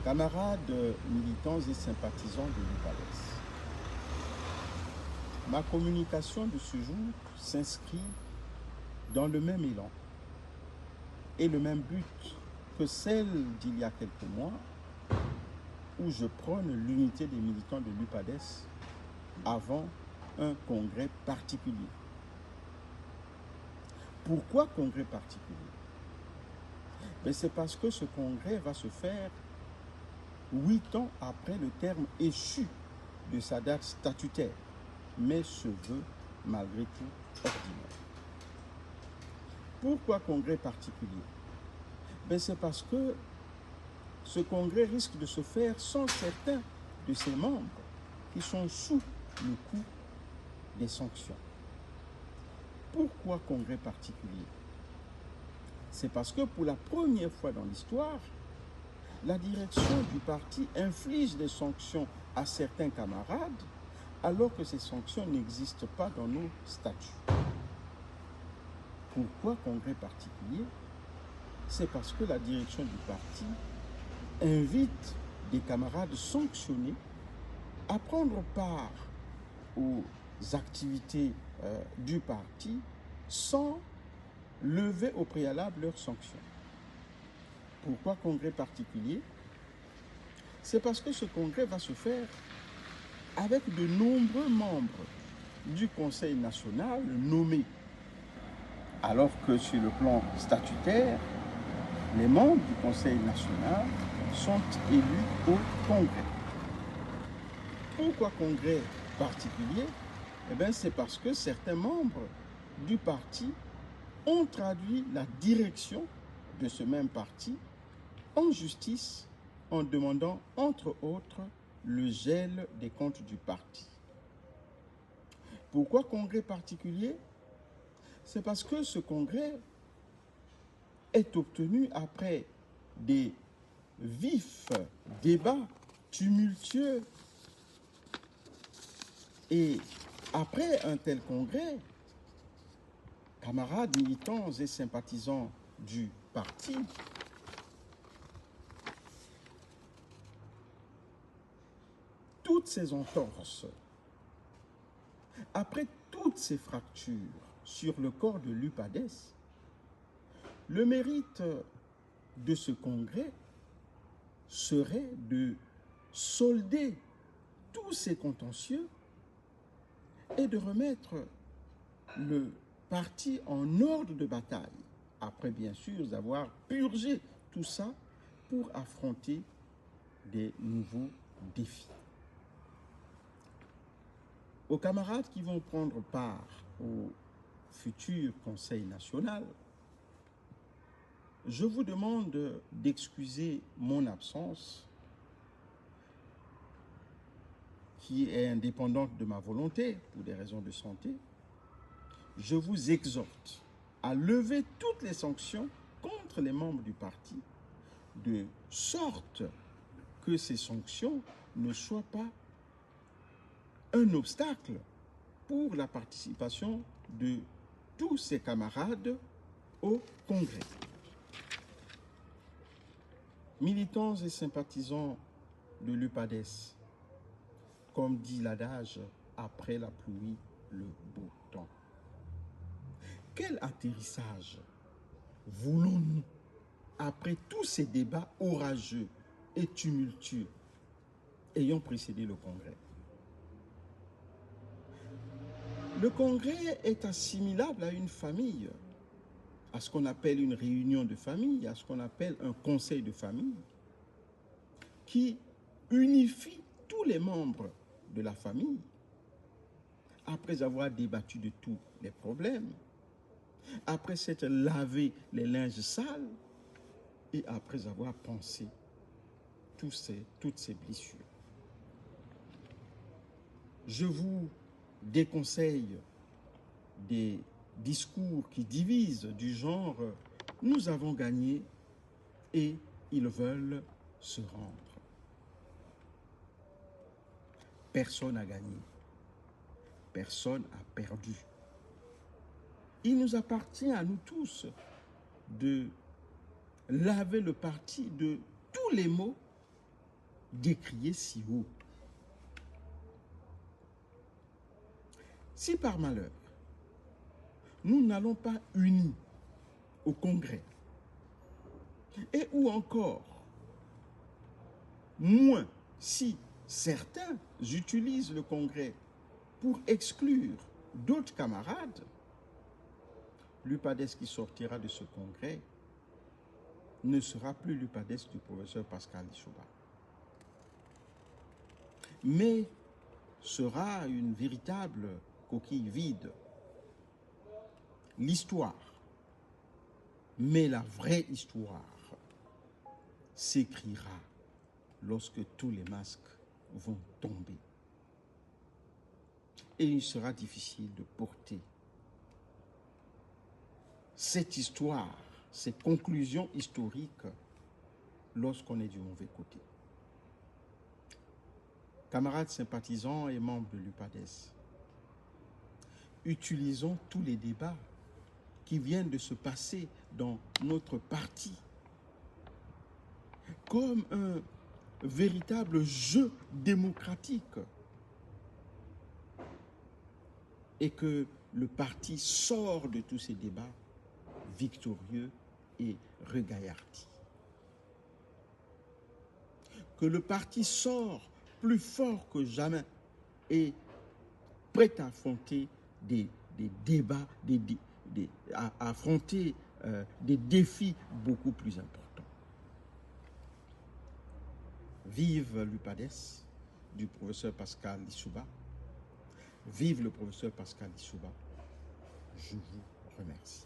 Camarades militants et sympathisants de l'UPADES, ma communication de ce jour s'inscrit dans le même élan et le même but que celle d'il y a quelques mois où je prône l'unité des militants de l'UPADES avant un congrès particulier. Pourquoi congrès particulier? C'est parce que ce congrès va se faire 8 ans après le terme échu de sa date statutaire, mais se veut malgré tout ordinaire. Pourquoi congrès particulier? C'est parce que ce congrès risque de se faire sans certains de ses membres qui sont sous le coup des sanctions. Pourquoi congrès particulier? C'est parce que pour la première fois dans l'histoire, la direction du parti inflige des sanctions à certains camarades alors que ces sanctions n'existent pas dans nos statuts. Pourquoi congrès particulier? C'est parce que la direction du parti invite des camarades sanctionnés à prendre part aux activités du parti sans lever au préalable leurs sanctions. Pourquoi congrès particulier? C'est parce que ce congrès va se faire avec de nombreux membres du Conseil national nommés, alors que sur le plan statutaire, les membres du Conseil national sont élus au congrès. Pourquoi congrès particulier? C'est parce que certains membres du parti ont traduit la direction de ce même parti en justice en demandant, entre autres, le gel des comptes du parti. Pourquoi congrès particulier? C'est parce que ce congrès est obtenu après des vifs débats tumultueux. Et après un tel congrès, camarades militants et sympathisants du parti, toutes ces entorses, après toutes ces fractures sur le corps de l'UPADES, le mérite de ce congrès serait de solder tous ces contentieux et de remettre le parti en ordre de bataille, après bien sûr avoir purgé tout ça pour affronter des nouveaux défis. Aux camarades qui vont prendre part au futur Conseil national, je vous demande d'excuser mon absence, qui est indépendante de ma volonté pour des raisons de santé. Je vous exhorte à lever toutes les sanctions contre les membres du parti, de sorte que ces sanctions ne soient pas un obstacle pour la participation de tous ces camarades au congrès. Militants et sympathisants de l'UPADES, comme dit l'adage, après la pluie, le beau temps. Quel atterrissage voulons-nous après tous ces débats orageux et tumultueux ayant précédé le congrès? Le congrès est assimilable à une famille, à ce qu'on appelle une réunion de famille, à ce qu'on appelle un conseil de famille, qui unifie tous les membres de la famille après avoir débattu de tous les problèmes, après s'être lavé les linges sales et après avoir pensé toutes ces blessures. Je vous déconseille des discours qui divisent du genre « nous avons gagné et ils veulent se rendre ». Personne n'a gagné, personne n'a perdu. Il nous appartient à nous tous de laver le parti de tous les maux décrié si haut. Si par malheur, nous n'allons pas unis au Congrès, et ou encore, moins si certains utilisent le Congrès pour exclure d'autres camarades, l'UPADES qui sortira de ce Congrès ne sera plus l'UPADES du professeur Pascal Lissouba, mais sera une véritable coquille vide. L'histoire, mais la vraie histoire, s'écrira lorsque tous les masques vont tomber. Et il sera difficile de porter cette histoire, ces conclusions historiques, lorsqu'on est du mauvais côté. Camarades sympathisants et membres de l'UPADES, utilisons tous les débats qui viennent de se passer dans notre parti comme un véritable jeu démocratique, et que le parti sort de tous ces débats victorieux et regaillardi. Que le parti sort plus fort que jamais et prêt à affronter des débats, à affronter des défis beaucoup plus importants. Vive l'UPADES du professeur Pascal Lissouba. Vive le professeur Pascal Lissouba. Je vous remercie.